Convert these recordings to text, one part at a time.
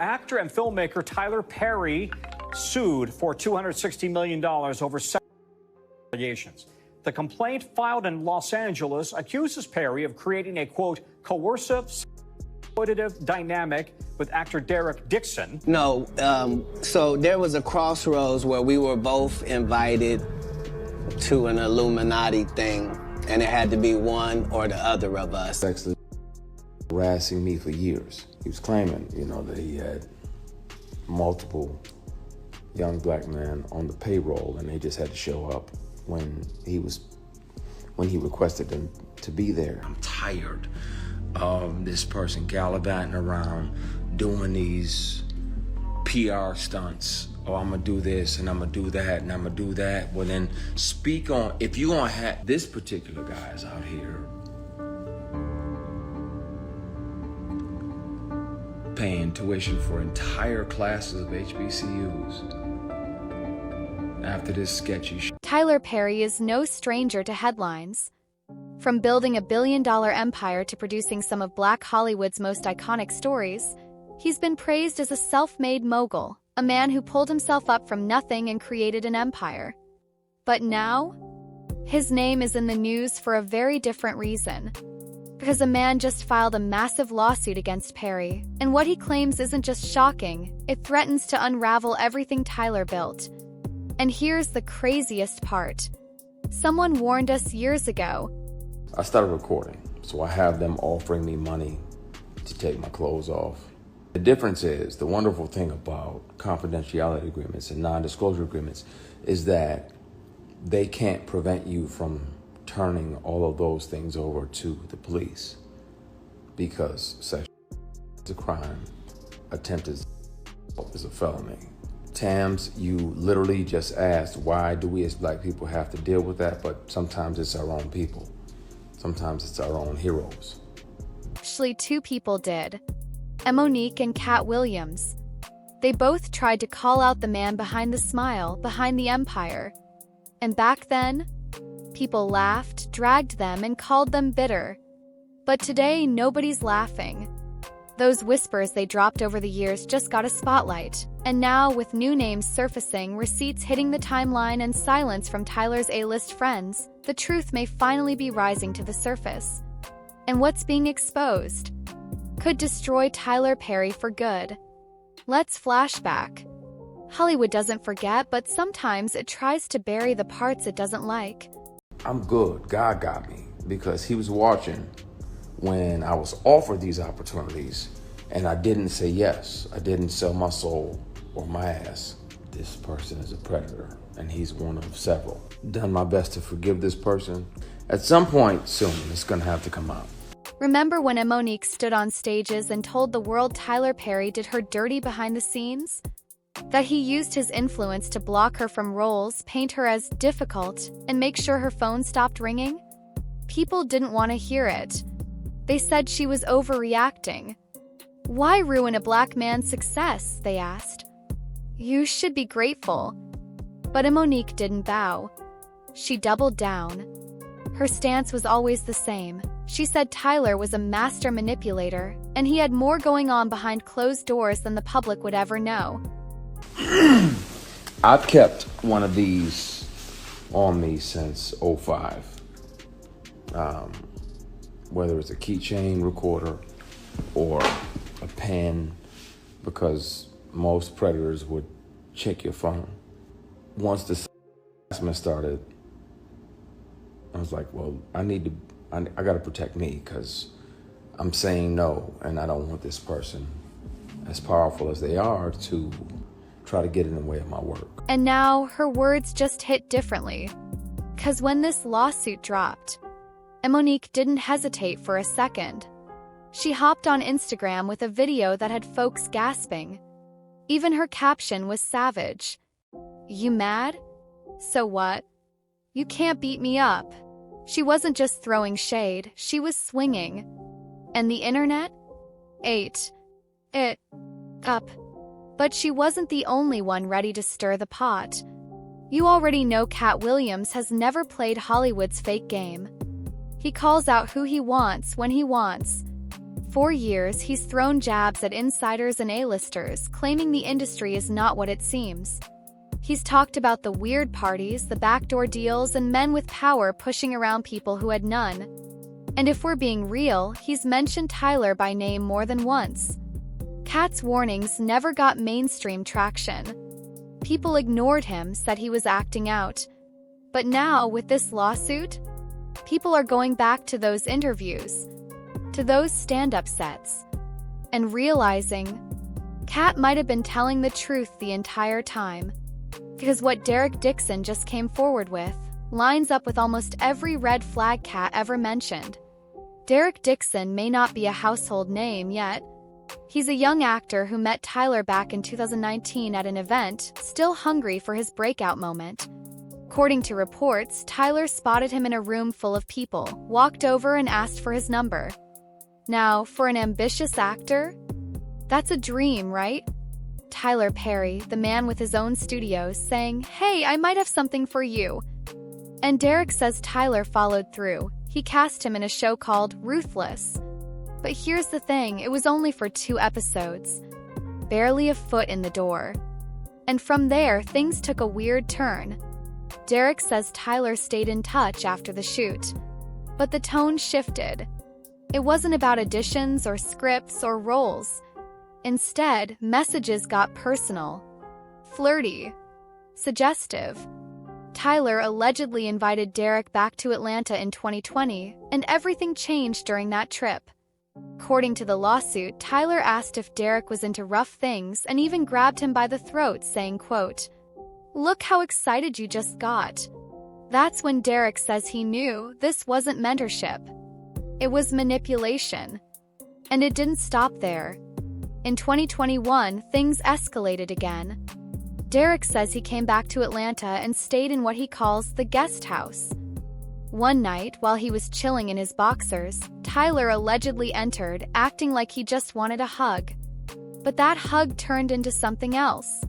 actor and filmmaker Tyler Perry sued for $260 million over sexual allegations. The complaint filed in Los Angeles accuses Perry of creating a, quote, coercive, exploitative dynamic with actor Derek Dixon. No, so there was a crossroads where we were both invited to an Illuminati thing, and it had to be one or the other of us. Sexually harassing me for years. He was claiming, that he had multiple young black men on the payroll, and they just had to show up when he requested them to be there. I'm tired of this person gallivanting around doing these PR stunts. Oh, I'm gonna do this and I'm gonna do that and I'm gonna do that. Well, then speak on, if you gonna have, this particular guy is out here paying tuition for entire classes of HBCUs after this sketchy shit. Tyler Perry is no stranger to headlines. From building a billion-dollar empire to producing some of Black Hollywood's most iconic stories, he's been praised as a self-made mogul, a man who pulled himself up from nothing and created an empire. But now, his name is in the news for a very different reason. Because a man just filed a massive lawsuit against Perry, and what he claims isn't just shocking, it threatens to unravel everything Tyler built. And here's the craziest part. Someone warned us years ago. I started recording, so I have them offering me money to take my clothes off. The difference is, the wonderful thing about confidentiality agreements and non-disclosure agreements is that they can't prevent you from turning all of those things over to the police, because sex is a crime, attempted is a felony. Tams, you literally just asked, why do we as black people have to deal with that? But sometimes it's our own people. Sometimes it's our own heroes. Actually, two people did. Monique and Katt Williams. They both tried to call out the man behind the smile, behind the empire. And back then, people laughed, dragged them, and called them bitter. But today, nobody's laughing. Those whispers they dropped over the years just got a spotlight. And now, with new names surfacing, receipts hitting the timeline, and silence from Tyler's A-list friends, the truth may finally be rising to the surface. And what's being exposed could destroy Tyler Perry for good. Let's flashback. Hollywood doesn't forget, but sometimes it tries to bury the parts it doesn't like. I'm good. God got me, because he was watching when I was offered these opportunities and I didn't say yes. I didn't sell my soul or my ass. This person is a predator, and he's one of several. Done my best to forgive this person. At some point soon, it's gonna have to come out. Remember when Monique stood on stages and told the world Tyler Perry did her dirty behind the scenes? That he used his influence to block her from roles, paint her as difficult, and make sure her phone stopped ringing? People didn't want to hear it. They said she was overreacting. Why ruin a black man's success, they asked. You should be grateful. But Monique didn't bow. She doubled down. Her stance was always the same. She said Tyler was a master manipulator, and he had more going on behind closed doors than the public would ever know. I've kept one of these on me since '05. Whether it's a keychain recorder or a pen, because most predators would check your phone. Once the harassment started, I was like, well, I gotta protect me, because I'm saying no, and I don't want this person, as powerful as they are, to try to get in the way of my work. And now her words just hit differently. Because when this lawsuit dropped, Monique didn't hesitate for a second. She hopped on Instagram with a video that had folks gasping. Even her caption was savage. You mad? So what? You can't beat me up. She wasn't just throwing shade, she was swinging. And the internet ate it up. But she wasn't the only one ready to stir the pot. You already know Katt Williams has never played Hollywood's fake game. He calls out who he wants when he wants. For years, he's thrown jabs at insiders and A-listers, claiming the industry is not what it seems. He's talked about the weird parties, the backdoor deals, and men with power pushing around people who had none. And if we're being real, he's mentioned Tyler by name more than once. Katt's warnings never got mainstream traction. People ignored him, said he was acting out. But now, with this lawsuit, people are going back to those interviews, to those stand-up sets, and realizing Katt might have been telling the truth the entire time. Because what Derek Dixon just came forward with lines up with almost every red flag Katt ever mentioned. Derek Dixon may not be a household name yet. He's a young actor who met Tyler back in 2019 at an event, still hungry for his breakout moment. According to reports, Tyler spotted him in a room full of people, walked over and asked for his number. Now, for an ambitious actor, that's a dream, right? Tyler Perry, the man with his own studios, saying, "Hey, I might have something for you." And Derek says Tyler followed through. He cast him in a show called Ruthless. But here's the thing, it was only for 2 episodes. Barely a foot in the door. And from there, things took a weird turn. Derek says Tyler stayed in touch after the shoot. But the tone shifted. It wasn't about auditions or scripts or roles. Instead, messages got personal, flirty, suggestive. Tyler allegedly invited Derek back to Atlanta in 2020, and everything changed during that trip. According to the lawsuit, Tyler asked if Derek was into rough things and even grabbed him by the throat, saying, quote, "Look how excited you just got." That's when Derek says he knew this wasn't mentorship. It was manipulation. And it didn't stop there. In 2021, things escalated again. Derek says he came back to Atlanta and stayed in what he calls the guest house. One night, while he was chilling in his boxers, Tyler allegedly entered, acting like he just wanted a hug. But that hug turned into something else.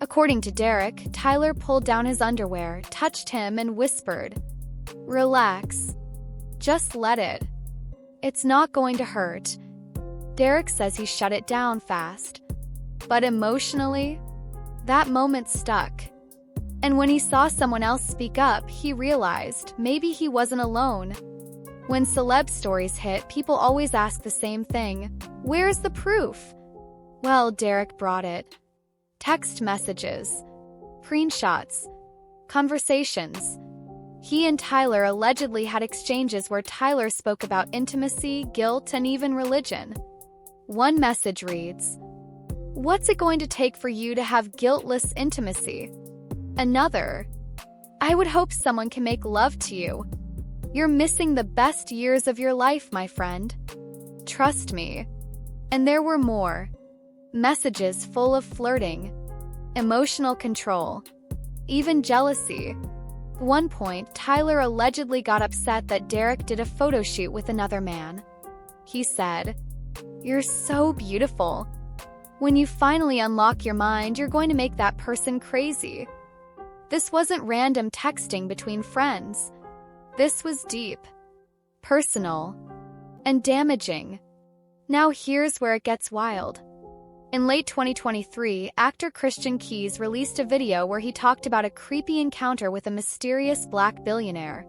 According to Derek, Tyler pulled down his underwear, touched him, and whispered, "Relax. Just let it. It's not going to hurt." Derek says he shut it down fast. But emotionally, that moment stuck. And when he saw someone else speak up, he realized maybe he wasn't alone. When celeb stories hit, people always ask the same thing: where's the proof? Well, Derek brought it. Text messages, screenshots, conversations. He and Tyler allegedly had exchanges where Tyler spoke about intimacy, guilt, and even religion. One message reads, "What's it going to take for you to have guiltless intimacy?" Another, "I would hope someone can make love to you. You're missing the best years of your life, my friend. Trust me." And there were more. Messages full of flirting, emotional control, even jealousy. At one point, Tyler allegedly got upset that Derek did a photo shoot with another man. He said, "You're so beautiful. When you finally unlock your mind, you're going to make that person crazy." This wasn't random texting between friends. This was deep, personal, and damaging. Now here's where it gets wild. In late 2023, actor Christian Keyes released a video where he talked about a creepy encounter with a mysterious black billionaire.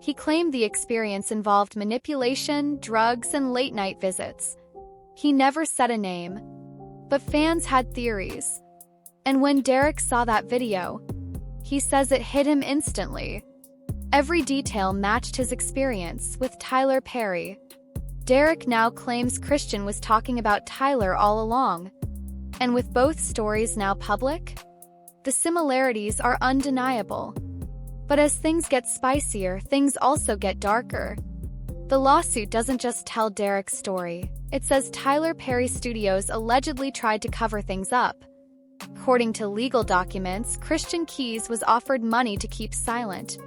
He claimed the experience involved manipulation, drugs, and late-night visits. He never said a name, but fans had theories. And when Derek saw that video, he says it hit him instantly. Every detail matched his experience with Tyler Perry. Derek now claims Christian was talking about Tyler all along. And with both stories now public, the similarities are undeniable. But as things get spicier, things also get darker. The lawsuit doesn't just tell Derek's story. It says Tyler Perry Studios allegedly tried to cover things up. According to legal documents, Christian Keyes was offered money to keep silent.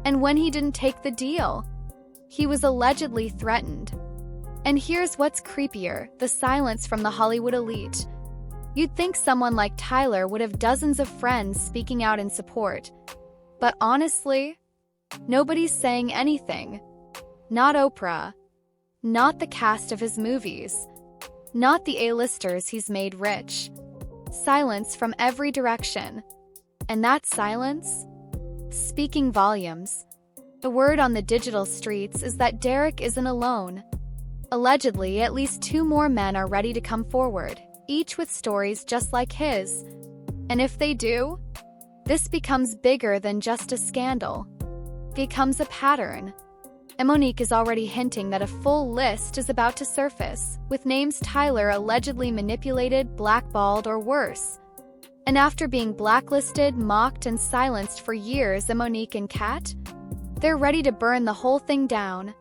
And when he didn't take the deal, he was allegedly threatened. And here's what's creepier, the silence from the Hollywood elite. You'd think someone like Tyler would have dozens of friends speaking out in support. But honestly, nobody's saying anything. Not Oprah. Not the cast of his movies. Not the A-listers he's made rich. Silence from every direction. And that silence? Speaking volumes. The word on the digital streets is that Derek isn't alone. Allegedly, at least 2 more men are ready to come forward, each with stories just like his. And if they do, this becomes bigger than just a scandal. It becomes a pattern. And Monique is already hinting that a full list is about to surface, with names Tyler allegedly manipulated, blackballed, or worse. And after being blacklisted, mocked, and silenced for years, Monique and Katt, they're ready to burn the whole thing down.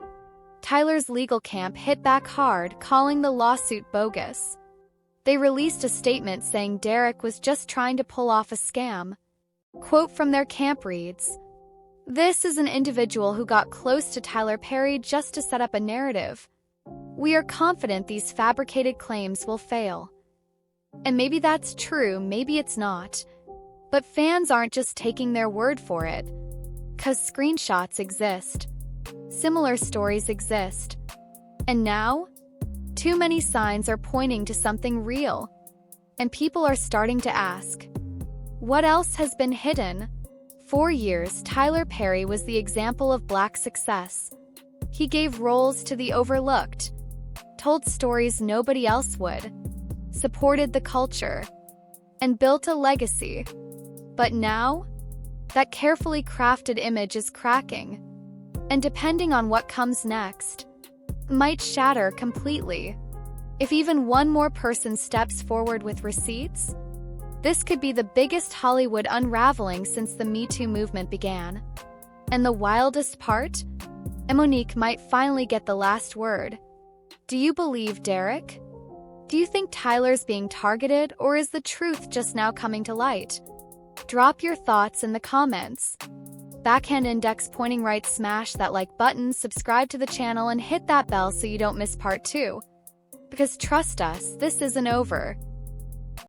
Tyler's legal camp hit back hard, calling the lawsuit bogus. They released a statement saying Derek was just trying to pull off a scam. Quote from their camp reads, "This is an individual who got close to Tyler Perry just to set up a narrative. We are confident these fabricated claims will fail." And maybe that's true, maybe it's not. But fans aren't just taking their word for it. 'Cause screenshots exist. Similar stories exist. And now, too many signs are pointing to something real. And people are starting to ask, what else has been hidden? For years, Tyler Perry was the example of Black success. He gave roles to the overlooked, told stories nobody else would, supported the culture, and built a legacy. But now, that carefully crafted image is cracking, and depending on what comes next, might shatter completely. If even one more person steps forward with receipts, this could be the biggest Hollywood unraveling since the Me Too movement began. And the wildest part? Monique might finally get the last word. Do you believe Derek? Do you think Tyler's being targeted, or is the truth just now coming to light? Drop your thoughts in the comments. Backhand index pointing right, smash that like button, subscribe to the channel, and hit that bell so you don't miss part 2. Because trust us, this isn't over.